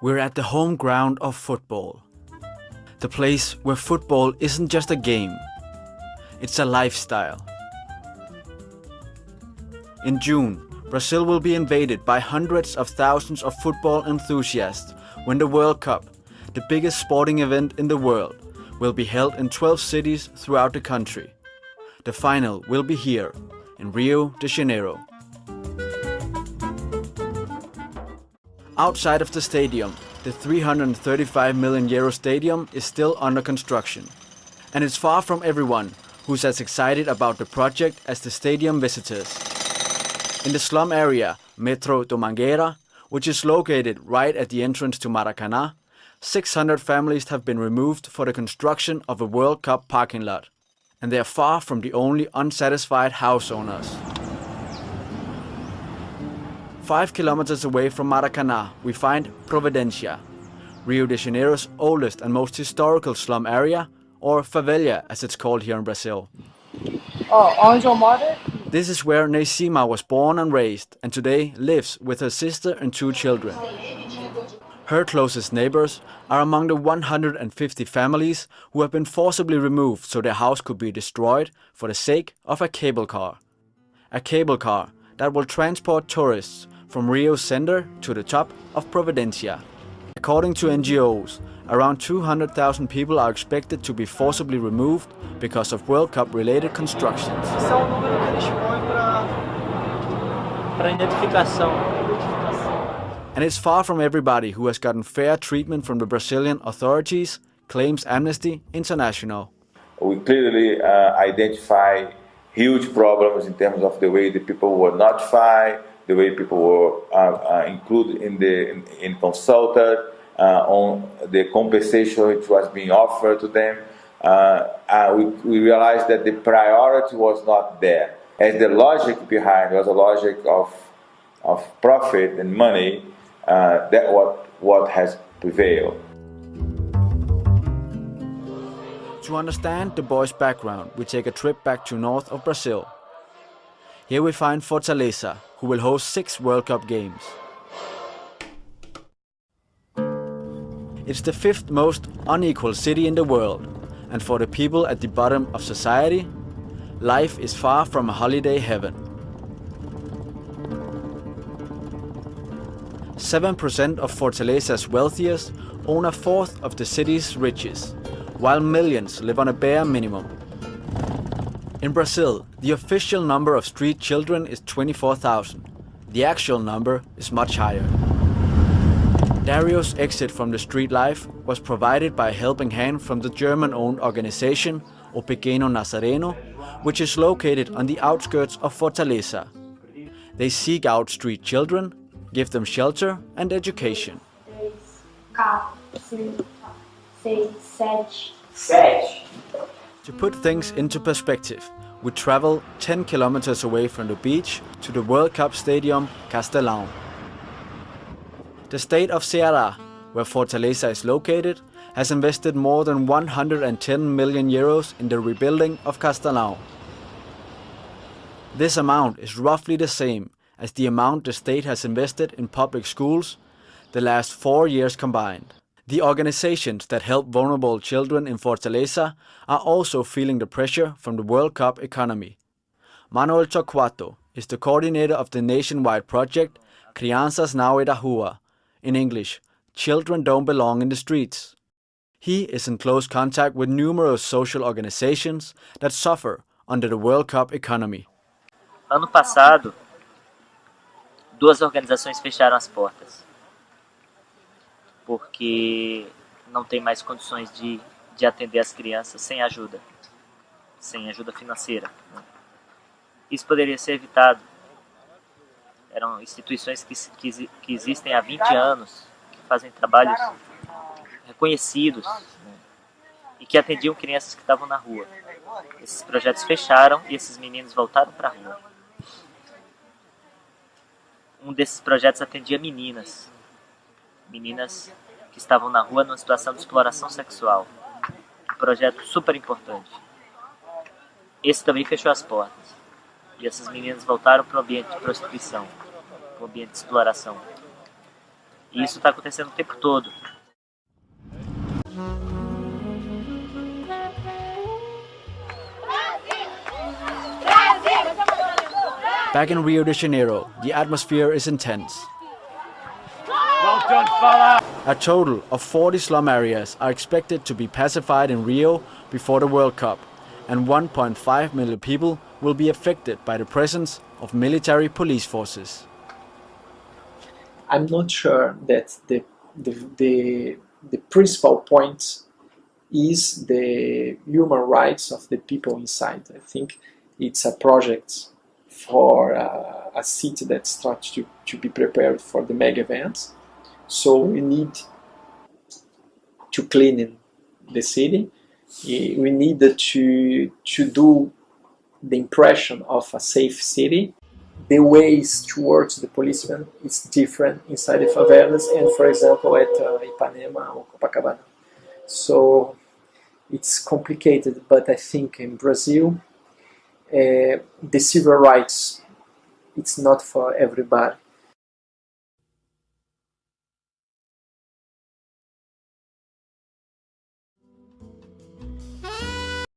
We're at the home ground of football. The place where football isn't just a game, it's a lifestyle. In June, Brazil will be invaded by hundreds of thousands of football enthusiasts when the World Cup, the biggest sporting event in the world, will be held in 12 cities throughout the country. The final will be here, in Rio de Janeiro. Outside of the stadium, the 335 million euro stadium is still under construction. And it's far from everyone who's as excited about the project as the stadium visitors. In the slum area, Metro do Mangueira, which is located right at the entrance to Maracanã, 600 families have been removed for the construction of a World Cup parking lot. And they are far from the only unsatisfied house owners. 5 kilometers away from Maracanã, we find Providencia, Rio de Janeiro's oldest and most historical slum area, or favela as it's called here in Brazil. This is where Neysima was born and raised, and today lives with her sister and 2 children. Her closest neighbors are among the 150 families who have been forcibly removed so their house could be destroyed for the sake of a cable car. A cable car that will transport tourists from Rio's center to the top of Providencia. According to NGOs, around 200,000 people are expected to be forcibly removed because of World Cup related constructions. And it's far from everybody who has gotten fair treatment from the Brazilian authorities, claims Amnesty International. We clearly identify huge problems in terms of the way the people were notified, the way people were included in consulted, on the compensation which was being offered to them. We realized that the priority was not there. As the logic behind was a logic of profit and money, that what has prevailed. To understand the boys' background, we take a trip back to north of Brazil. Here we find Fortaleza, who will host 6 World Cup games. It's the 5th most unequal city in the world, and for the people at the bottom of society, life is far from a holiday heaven. 7% of Fortaleza's wealthiest own a fourth of the city's richest, while millions live on a bare minimum. In Brazil, the official number of street children is 24,000. The actual number is much higher. Dario's exit from the street life was provided by a helping hand from the German-owned organization O Pequeno Nazareno, which is located on the outskirts of Fortaleza. They seek out street children, give them shelter and education. 3, 4, 5, 6, 7. To put things into perspective, we travel 10 kilometers away from the beach to the World Cup Stadium Castelão. The state of Ceará, where Fortaleza is located, has invested more than 110 million euros in the rebuilding of Castelão. This amount is roughly the same as the amount the state has invested in public schools the last 4 years combined. The organizations that help vulnerable children in Fortaleza are also feeling the pressure from the World Cup economy. Manuel Torquato is the coordinator of the nationwide project Crianças Não é da Rua, in English, Children Don't Belong in the Streets. He is in close contact with numerous social organizations that suffer under the World Cup economy. Ano passado, 2 organizações fecharam as portas, porque não tem mais condições de atender as crianças sem ajuda financeira. Isso poderia ser evitado. Eram instituições que existem há 20 anos, que fazem trabalhos reconhecidos, e que atendiam crianças que estavam na rua. Esses projetos fecharam e esses meninos voltaram para a rua. Um desses projetos atendia meninas que estavam na rua numa situação de exploração sexual. Um projeto super importante. Esse também fechou as portas. E essas meninas voltaram para o ambiente de prostituição, para o ambiente de exploração. E isso está acontecendo o tempo todo. Back in Rio de Janeiro, the atmosphere is intense. A total of 40 slum areas are expected to be pacified in Rio before the World Cup, and 1.5 million people will be affected by the presence of military police forces. I'm not sure that the principal point is the human rights of the people inside. I think it's a project for a city that starts to be prepared for the mega events. So we need to clean the city. We need to do the impression of a safe city. The ways towards the policemen is different inside the favelas and, for example, at Ipanema or Copacabana. So it's complicated, but I think in Brazil, the civil rights, it's not for everybody.